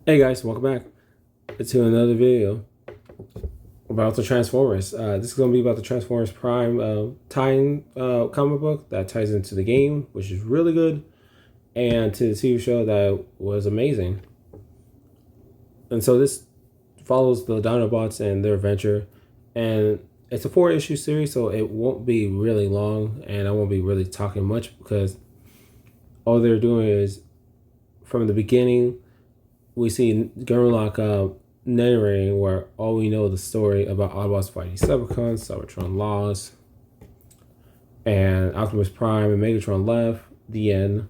Hey guys, welcome back to another video about the Transformers. This is going to be about the Transformers Prime tie-in comic book that ties into the game, which is really good, and to the TV show that was amazing. And so this follows the Dinobots and their adventure, and it's a 4-issue series, so it won't be really long, and I won't be really talking much because all they're doing is from the beginning. We see Grimlock narrating where all we know the story about Autobots fighting Cybertrons, Cybertron lost, and Optimus Prime and Megatron left, the end.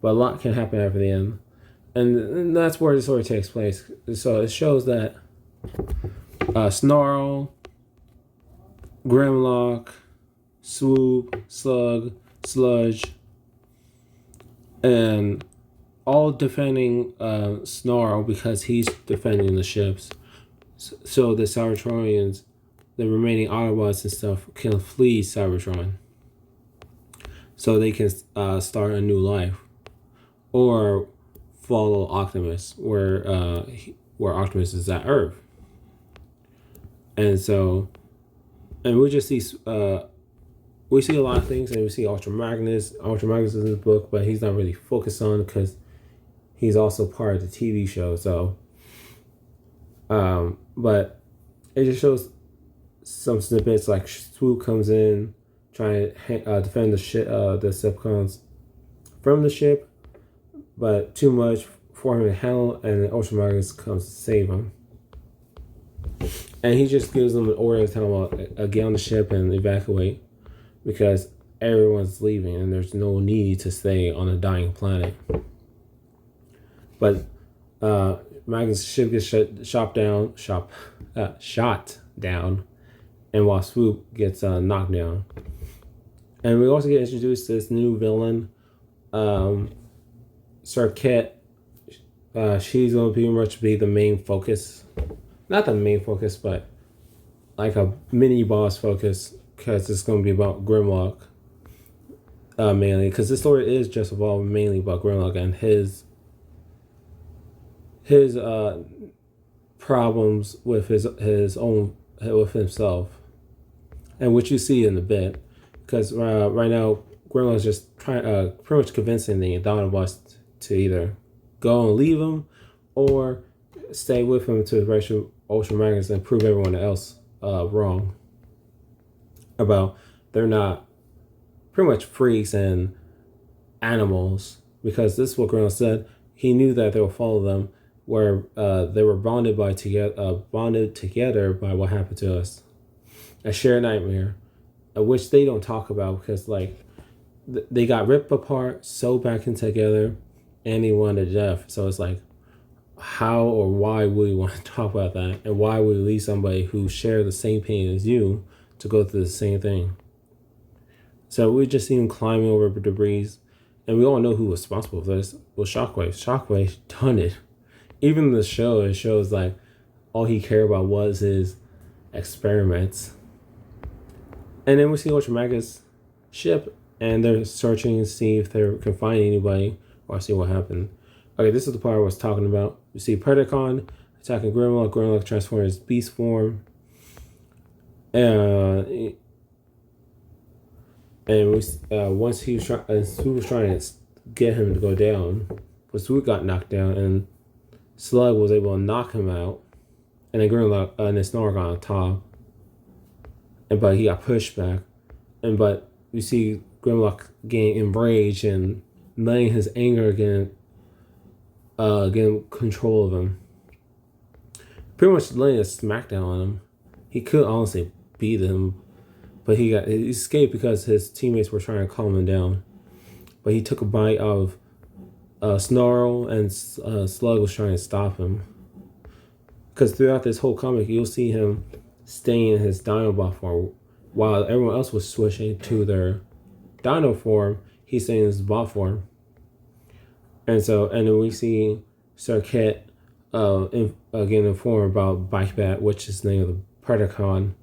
But a lot can happen after the end. And that's where the story takes place. So it shows that Snarl, Grimlock, Swoop, Slug, Sludge, and all defending Snarl because he's defending the ships. So the Cybertronians, the remaining Autobots and stuff, can flee Cybertron. So they can start a new life. Or follow Optimus, where Optimus is at Earth. And so, and we just see we see a lot of things, and we see Ultra Magnus. Ultra Magnus is in the book, but he's not really focused on because he's also part of the TV show. So, but it just shows some snippets like Swoop comes in, trying to defend the ship, the Decepticons from the ship, but too much for him to handle, and then Ultra Magnus comes to save him. And he just gives them an order to tell them get on the ship and evacuate because everyone's leaving and there's no need to stay on a dying planet. But Magnus' ship gets shot down, and while Swoop gets knocked down. And we also get introduced to this new villain, Serket. She's going to pretty much be the main focus. Not the main focus, but like a mini boss focus, because it's going to be about Grimlock mainly. Because this story is just evolved mainly about Grimlock and his problems with with himself, and what you see in a bit, because right now Grimlock's just trying pretty much convincing the Dinobots to either go and leave him or stay with him to rescue Ultra Magnus and prove everyone else wrong about they're not pretty much freaks and animals, because this is what Grimlock said. He knew that they would follow them, where they were bonded together by what happened to us, a shared nightmare, which they don't talk about because like they got ripped apart, sewed back in together, and they wanted death. So it's like, how or why would we want to talk about that, and why would we leave somebody who shared the same pain as you to go through the same thing? So we just see him climbing over debris, and we all know who was responsible for this. Well, Shockwave. Shockwave done it. Even in the show, it shows like all he cared about was his experiments. And then we see Ultra Magnus' ship, and they're searching to see if they can find anybody or see what happened. Okay, this is the part I was talking about. We see Predacon attacking Grimlock. Grimlock transforms his beast form. And once he was Swoop was trying to get him to go down, but Swoop got knocked down, and Slug was able to knock him out, and then Grimlock and then Snarl got on top, but he got pushed back, but you see Grimlock getting enraged and letting his anger again control of him, pretty much letting a smackdown on him. He could honestly beat him, but he escaped because his teammates were trying to calm him down. But he took a bite of Snarl, and Slug was trying to stop him. Because throughout this whole comic, you'll see him staying in his Dinobot form, while everyone else was switching to their Dino form. He's staying in his bot form. And then we see Serket again informed about Bike Bat, which is the name of the Predacon,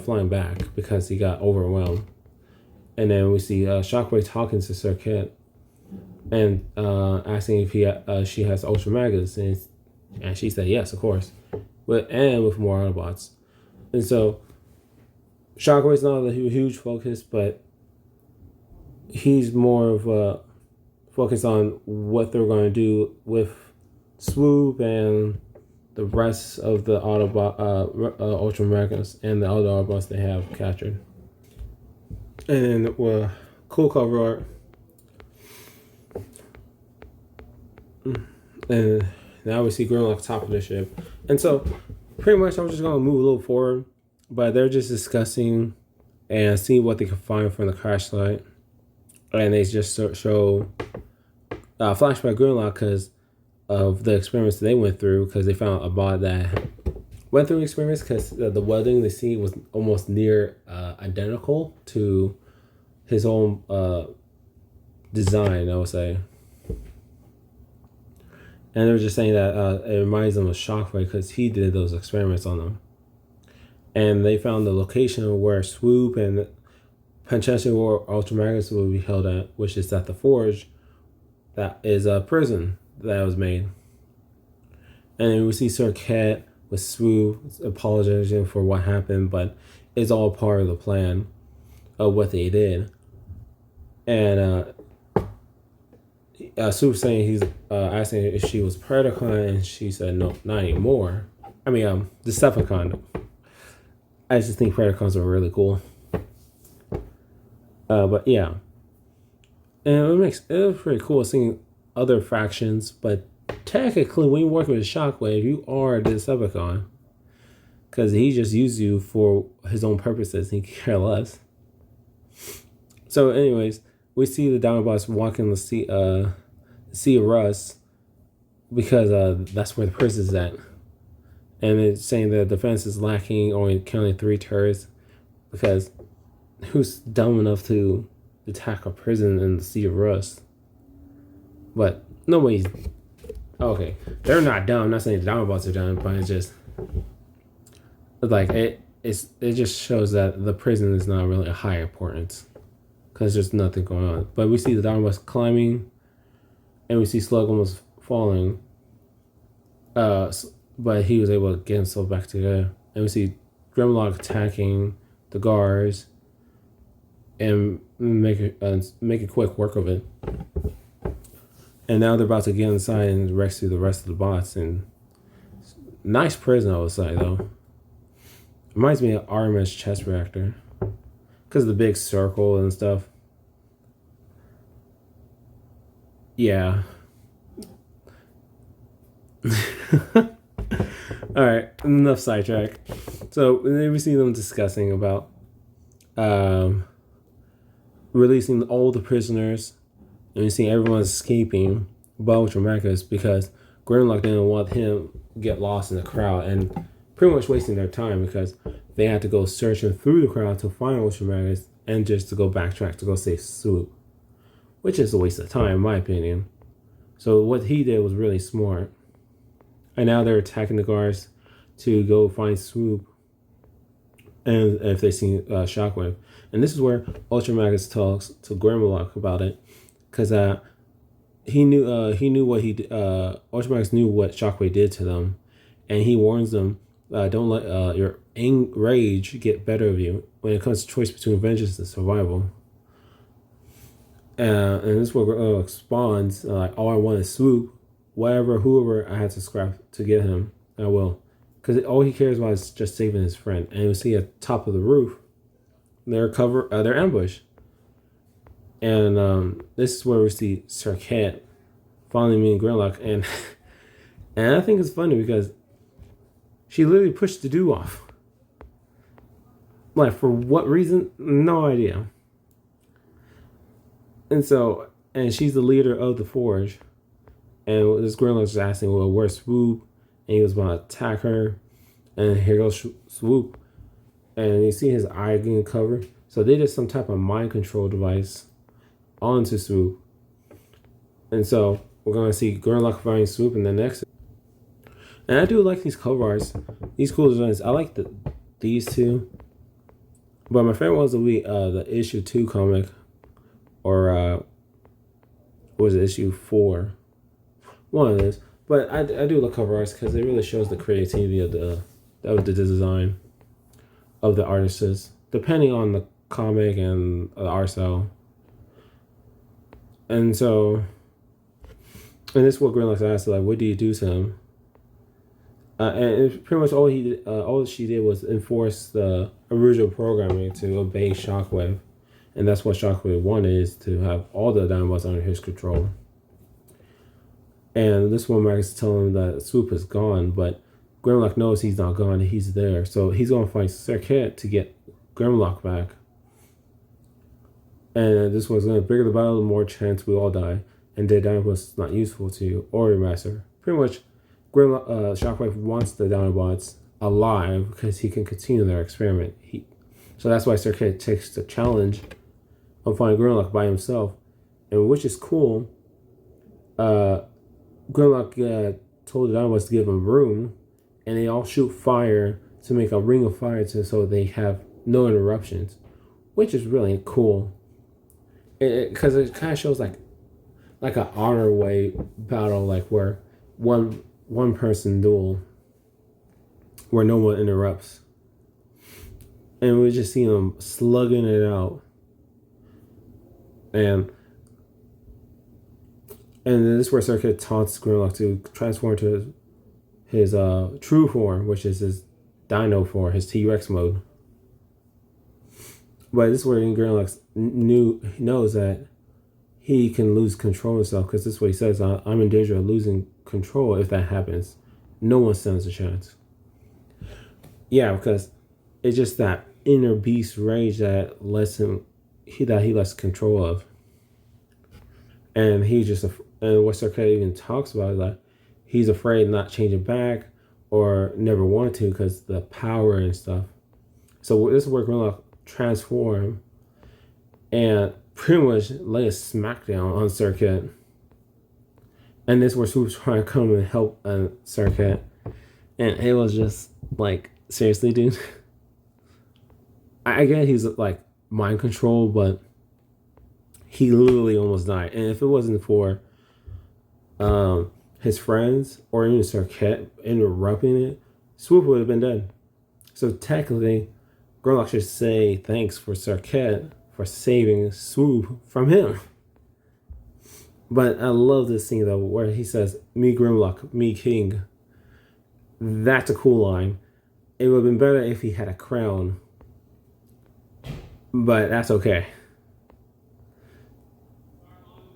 flying back because he got overwhelmed. And then we see Shockwave talking to Serket, and asking if she has Ultra Magas, and she said yes, of course, with more Autobots. And so Shockwave's not a huge focus, but he's more of a focus on what they're going to do with Swoop and the rest of the Ultra Magas and the other Autobots they have captured. And cool cover art. And now we see Grimlock top of the ship. And so pretty much I'm just going to move a little forward, but they're just discussing and seeing what they can find from the crash site. And they just show flashback Grimlock because of the experiments they went through, because they found a bot that went through experiments, because the welding they see was almost near identical to his own design, I would say. And they were just saying that it reminds them of Shockwave because he did those experiments on them. And they found the location where Swoop and potentially where Ultra Magnus will be held at, which is at the Forge. That is a prison that was made. And then we see Sir Cat with Swoop apologizing for what happened, but it's all part of the plan of what they did. And Swoop saying he's asking if she was Predacon, and she said no, not anymore. I mean, Decepticon. I just think Predacons are really cool. But yeah, and it was pretty cool seeing other factions. But technically, when you work with Shockwave, you are a Decepticon, because he just used you for his own purposes. He care less. So, anyways, we see the Dinobots walking the sea of Rust, because that's where the prison's at. And it's saying that defense is lacking, only counting 3 turrets, because who's dumb enough to attack a prison in the Sea of Rust? But nobody's... Okay, they're not dumb. I'm not saying the Dinobots are dumb, but it's just... Like, it just shows that the prison is not really a high importance, because there's nothing going on. But we see the Dinobots climbing, and we see Slug almost falling. But he was able to get himself back together. And we see Grimlock attacking the guards and make a quick work of it. And now they're about to get inside and rescue the rest of the bots. And nice prison, I would say, though. Reminds me of RMS chest reactor, because of the big circle and stuff. Yeah. All right, enough sidetrack. So then we see them discussing about releasing all the prisoners, and we see everyone escaping but Ultra Magnus, because Grimlock didn't want him to get lost in the crowd, and pretty much wasting their time, because they had to go searching through the crowd to find Ultra Magnus, and just to go backtrack to go save Swoop, which is a waste of time in my opinion. So what he did was really smart. And now they're attacking the guards to go find Swoop, and if they see Shockwave. And this is where Ultra Magnus talks to Grimlock about it, because he knew what he did. Ultra Magnus knew what Shockwave did to them, and he warns them, don't let your rage get better of you when it comes to choice between vengeance and survival. And this is where Grimlock responds, like, all I want is Swoop. Whoever I had to scrap to get him, I will. Because all he cares about is just saving his friend. And you see at the top of the roof, their ambush. And this is where we see Sir Cat finally meeting Grimlock. And I think it's funny because she literally pushed the dude off. Like, for what reason? No idea. And she's the leader of the Forge. And this Grimlock's just asking, well, where's Swoop? And he was about to attack her. And here goes Swoop. And you see his eye getting covered. So they did some type of mind control device onto Swoop. And so we're going to see Grimlock fighting Swoop in the next. And I do like these cover arts. These cool designs. I like these two. But my favorite was the issue 2 comic. Or was it issue 4? One of those. But I do look cover arts because it really shows the creativity of the design of the artists, depending on the comic and the art style. And so, and this is what Grimlock's asked, like, what do you do to him? And pretty much all she did was enforce the original programming to obey Shockwave, and that's what Shockwave wanted, is to have all the Dinobots under his control. And this one Max is telling him that Swoop is gone, but Grimlock knows he's not gone, he's there. So he's going to fight Circuit to get Grimlock back. And this one's going to bigger the battle, the more chance we all die. And the Dinobots is not useful to you or your master. Pretty much, Shockwave wants the Dinobots alive because he can continue their experiment. So that's why Circuit takes the challenge of finding Grimlock by himself. And which is cool. Grimlock told the Dinobots to give him room, and they all shoot fire to make a ring of fire so they have no interruptions, which is really cool. Because it kind of shows like an honor way battle, like where one person duel, where no one interrupts, and we just see them slugging it out, and this is where Circuit taunts Grimlock to transform to his true form, which is his Dino form, his T-Rex mode. But this is where Grimlock knows that he can lose control of himself, because this is what he says, I'm in danger of losing control if that happens. No one stands a chance. Yeah, because it's just that inner beast rage that he lets control of. And and what Circuit even talks about is that he's afraid of not changing back or never wanted to because the power and stuff. So this is where Grimlock transform and pretty much lay a smackdown on Circuit. And this is where Swoop's trying to come and help Circuit. And it was just like, seriously, dude. I get he's like mind control, but he literally almost died. And if it wasn't for his friends or even Circuit interrupting it, Swoop would have been dead. So technically, Grimlock should say thanks for Circuit for saving Swoop from him. But I love this scene though, where he says, "Me Grimlock, me king." That's a cool line. It would have been better if he had a crown, but that's okay.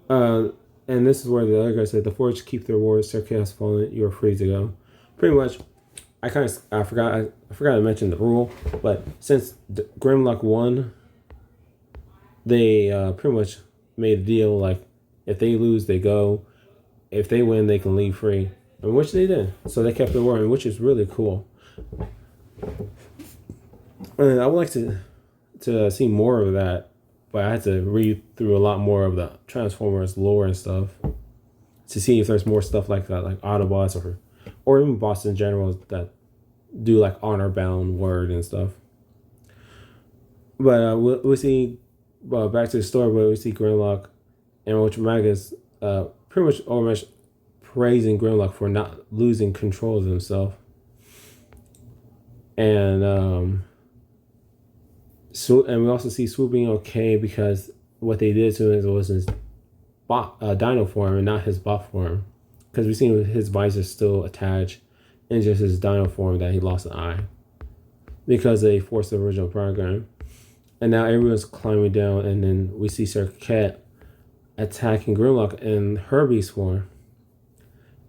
And this is where the other guy said, "The Forge keep their word. Circuit has fallen. You are free to go." Pretty much, I forgot to mention the rule, but since Grimlock won, they pretty much made a deal like if they lose, they go. If they win, they can leave free, and which they did. So they kept their word, which is really cool. And I would like to see more of that. But I had to read through a lot more of the Transformers lore and stuff to see if there's more stuff like that, like Autobots or even bots in general that do like honor bound word and stuff. But we'll see. Back to the story, where we see Grimlock and which Magus pretty much almost praising Grimlock for not losing control of himself, and we also see Swoop being okay because what they did to him was his Dino form and not his bot form. Because we see his visor still attached and just his Dino form that he lost an eye. Because they forced the original program. And now everyone's climbing down, and then we see Circuit attacking Grimlock in her beast form.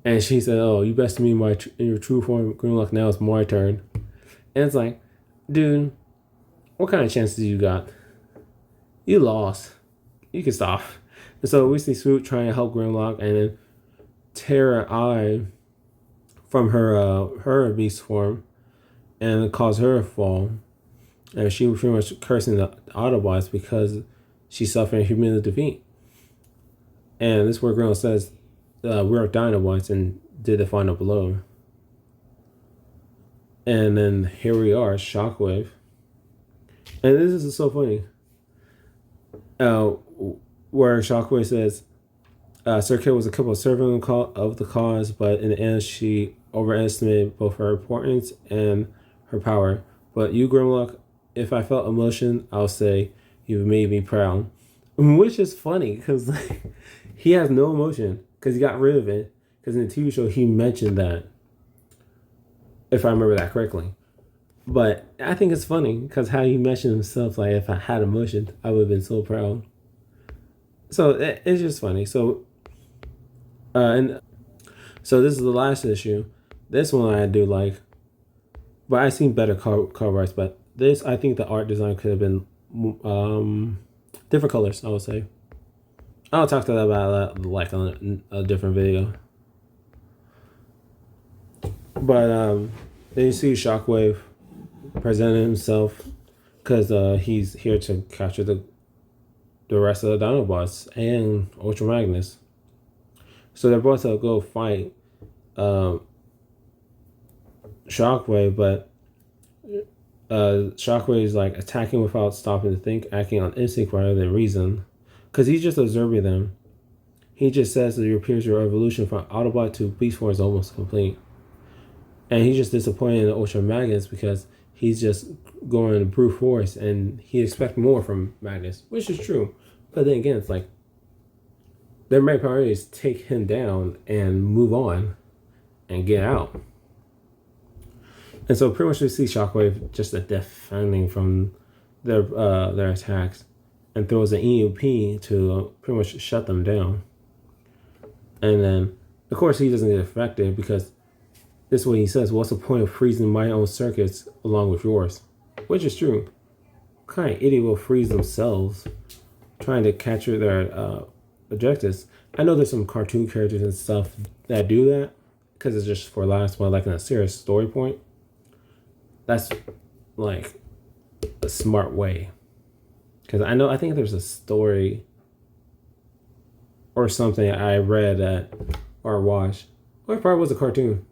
And she said, "Oh, you bested me in your true form, Grimlock, now it's my turn." And it's like, dude, what kind of chances you got? You lost. You can stop. And so we see Swoop trying to help Grimlock and then tear her eye from her beast form and cause her to fall. And she was pretty much cursing the Autobots because she's suffering humiliating defeat. And this is where Grimlock says, "We're Dinobots," and did the final blow. And then here we are, Shockwave. And this is so funny. Where Shockwave says, Circuit was a couple of servant of the cause, but in the end, she overestimated both her importance and her power. But you, Grimlock, if I felt emotion, I'll say you made me proud. Which is funny because like, he has no emotion because he got rid of it. Because in the TV show, he mentioned that, if I remember that correctly. But I think it's funny because how he mentioned himself, like, if I had emotion, I would have been so proud. So it's just funny. And so this is the last issue. This one I do like, but I've seen better cover arts. But this, I think the art design could have been different colors, I would say. I'll talk to that about that like on a different video. But then you see Shockwave presenting himself because he's here to capture the rest of the Dinobots and Ultra Magnus. So they're both to go fight Shockwave, but Shockwave is like attacking without stopping to think, acting on instinct rather than reason, because he's just observing them. He just says that it appears your evolution from Autobot to Beast Form is almost complete. And he's just disappointed in the Ultra Magnus because he's just going to brute force and he expects more from Magnus, which is true. But then again, it's like their main priority is take him down and move on and get out. And so pretty much we see Shockwave just defending from their attacks and throws an EUP to pretty much shut them down. And then, of course, he doesn't get affected because this is what he says: what's the point of freezing my own circuits along with yours? Which is true. What kind of idiot will freeze themselves trying to capture their objectives? I know there's some cartoon characters and stuff that do that because it's just for laughs, but like in a serious story point, that's like a smart way. Because I think there's a story or something I read or watched, or it probably was a cartoon.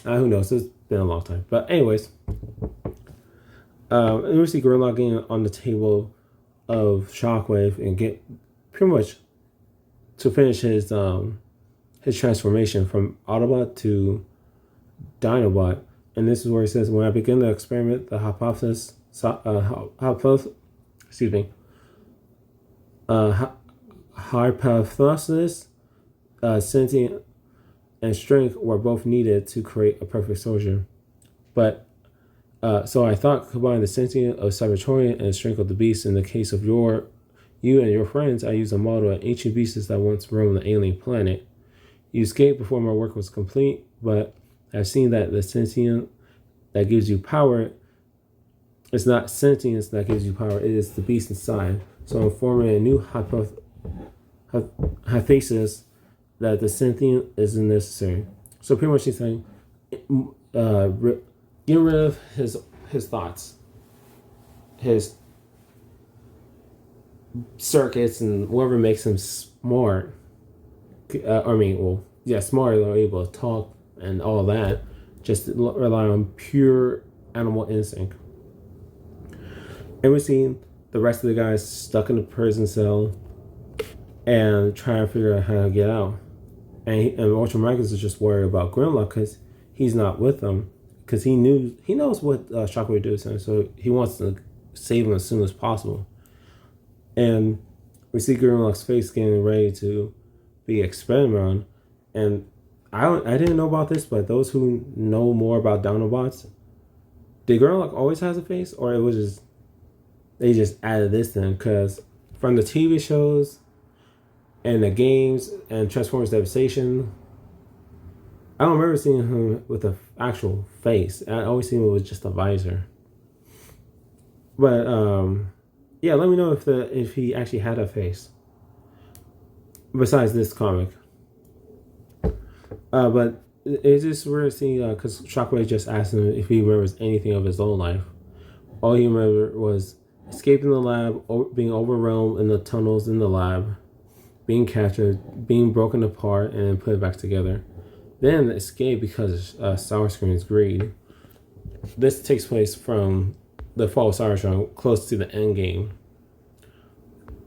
Who knows? It's been a long time. But anyways, and we see Grimlock getting on the table of Shockwave and get pretty much to finish his transformation from Autobot to Dinobot. And this is where he says, when I begin the experiment, the hypothesis, sentient and strength were both needed to create a perfect soldier. But so I thought combine the sentient of cybertron and strength of the beast. In the case of you and your friends, I use a model of ancient beasts that once roamed the alien planet. You escaped before my work was complete, but I've seen that the sentient that gives you power, it's not sentience that gives you power, it is the beast inside. So I'm forming a new hypothesis that the sentient isn't necessary. So pretty much he's saying, get rid of his thoughts, his circuits, and whatever makes him smart. Smart, or able to talk and all that. Just rely on pure animal instinct. And we're seeing the rest of the guys stuck in the prison cell and trying to figure out how to get out. And Ultra Magnus is just worried about Grimlock because he's not with them, because he knows what Shockwave did to him, so he wants to save him as soon as possible. And we see Grimlock's face getting ready to be experimented on, and I didn't know about this, but those who know more about Dinobots, did Grimlock always has a face, or it was just they just added this then? Because from the TV shows and the games and Transformers Devastation, I don't remember seeing him with an actual face. I always seen him with just a visor. But yeah, let me know if he actually had a face besides this comic. But it's just weird seeing because Shockwave just asked him if he remembers anything of his own life. All he remembered was escaping the lab, being overwhelmed in the tunnels in the lab, being captured, being broken apart, and then put back together. Then escape because of Starscream's greed. This takes place from the fall of Cybertron, close to the end game.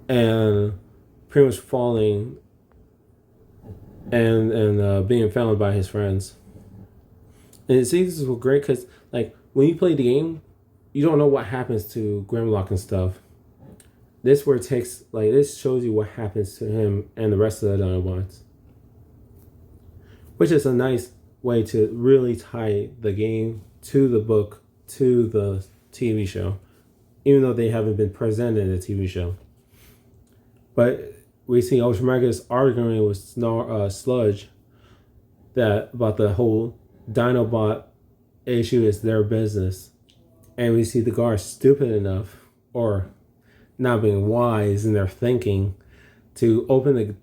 And pretty much falling and being found by his friends. And it seems great because like when you play the game, you don't know what happens to Grimlock and stuff. This where it takes like this shows you what happens to him and the rest of the Dinobots, which is a nice way to really tie the game to the book to the TV show, even though they haven't been presented in the TV show. But we see Ultramagus arguing with Sludge that about the whole Dinobot issue is their business, and we see the guards stupid enough or not being wise in their thinking to open the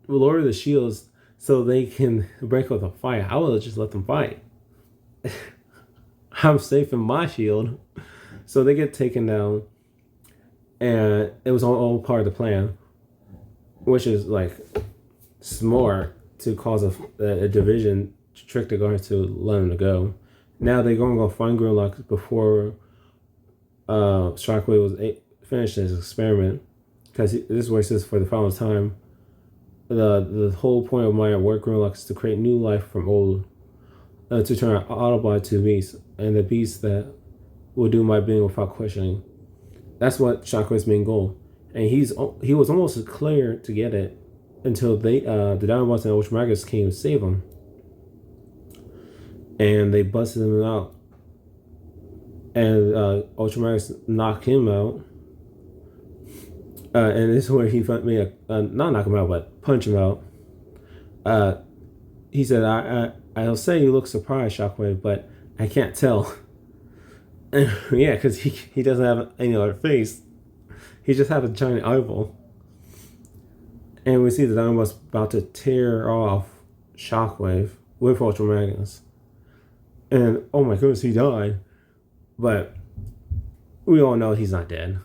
lower the shields so they can break up the fight. I would have just let them fight. I'm safe in my shield. So they get taken down, and it was all part of the plan, which is like smart to cause a division to trick the guards to let them go. Now they're going to go find Grimlock before Shockwave was finished his experiment, because this is where it says for the final time. The whole point of my work Grimlock is to create new life from old, to turn Autobot to beast, and the beast that will do my bidding without questioning. That's what Shockwave's main goal, and he was almost clear to get it until the Dinobots and Ultramagus came to save him, and they busted him out, and Ultramagus knocked him out, and this is where he made not knock him out but punch him out. He said, I'll say you look surprised, Shockwave, but I can't tell. Yeah, because he doesn't have any other face. He just has a giant eyeball. And we see the Dinobots about to tear off Shockwave with Ultramagus. And oh my goodness, he died. But we all know he's not dead.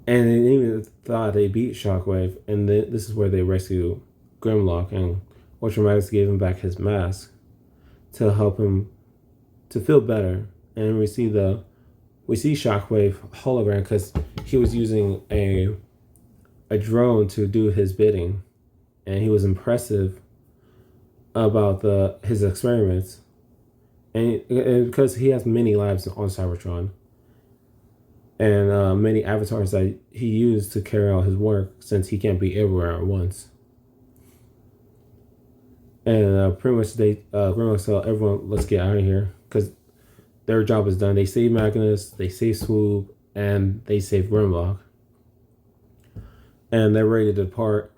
And they even thought they beat Shockwave. And this is where they rescue Grimlock. And Ultramagus gave him back his mask to help him to feel better. And we see Shockwave hologram because he was using a drone to do his bidding, and he was impressive about his experiments, and because he has many labs on Cybertron and many avatars that he used to carry out his work, since he can't be everywhere at once. And pretty much they Grimlock tell everyone, let's get out of here, because their job is done. They save Magnus, they save Swoop, and they save Grimlock. And they're ready to depart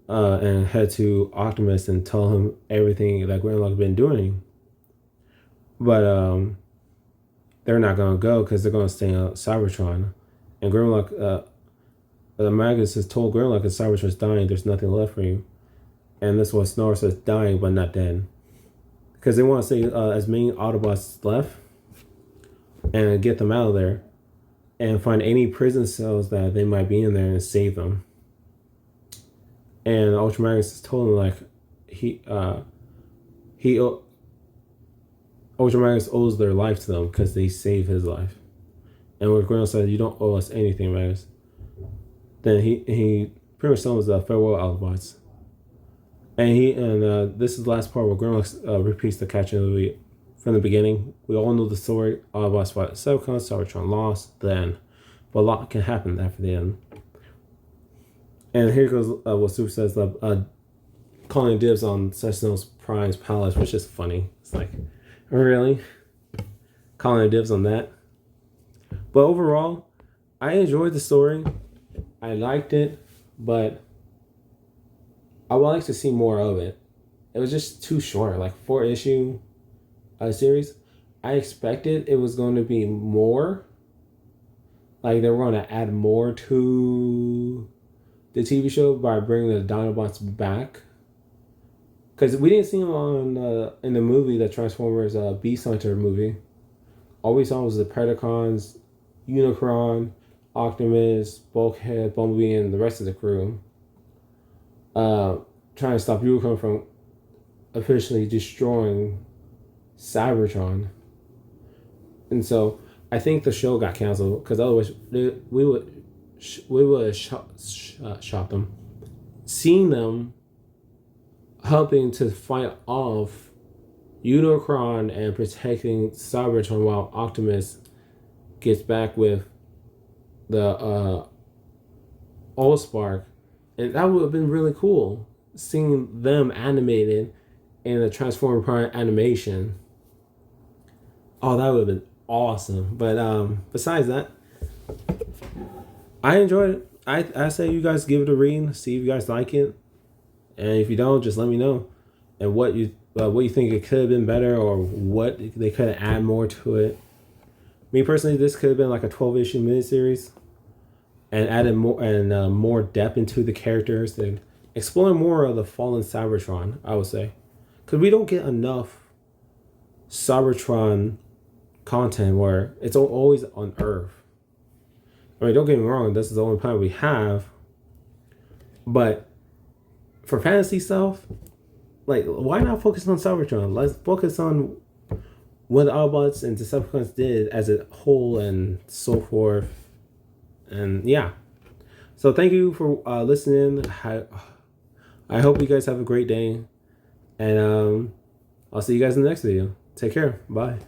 and head to Optimus and tell him everything that Grimlock's been doing. But they're not going to go because they're going to stay on Cybertron. And Grimlock, Magnus has told Grimlock that Cybertron's dying, there's nothing left for you. And this one Snore says dying but not dead. Because they want to say as many Autobots left and get them out of there and find any prison cells that they might be in there and save them. And Ultramagus has told him like Ultramagus owes their life to them because they saved his life. And when Grimlock says, you don't owe us anything, Magus, then he pretty much tells us farewell Autobots. And this is the last part where Grimlock repeats the catch from the beginning. We all know the story. Autobots fought Cybertron lost then, but a lot can happen after the end. And here goes what Super says, calling dibs on Sentinel's Prime's palace, which is funny. It's like, really? Calling dibs on that? But overall, I enjoyed the story. I liked it, but I would like to see more of it. It was just too short, like 4-issue series. I expected it was going to be more. Like they were going to add more to the TV show by bringing the Dinobots back. Because we didn't see them on in the movie, the Transformers Beast Hunter movie. All we saw was the Predacons, Unicron, Optimus, Bulkhead, Bumblebee, and the rest of the crew. Trying to stop Unicron from officially destroying Cybertron. And so I think the show got canceled because otherwise we would have shot them. seeing them helping to fight off Unicron and protecting Cybertron while Optimus gets back with the Allspark, and that would have been really cool seeing them animated in a Transformer Prime animation. Oh, that would have been awesome. But besides that, I enjoyed it. I say you guys give it a read, see if you guys like it, and if you don't, just let me know, and what you think it could have been better, or what they could have added more to it. Me personally, this could have been like a 12-issue miniseries, and added more depth into the characters and explore more of the fallen Cybertron. I would say, because we don't get enough Cybertron content where it's always on Earth. I mean, don't get me wrong, this is the only planet we have. But for fantasy stuff, like, why not focus on Cybertron? Let's focus on what the Autobots and Decepticons did as a whole and so forth. And yeah. So thank you for listening. I hope you guys have a great day. And I'll see you guys in the next video. Take care. Bye.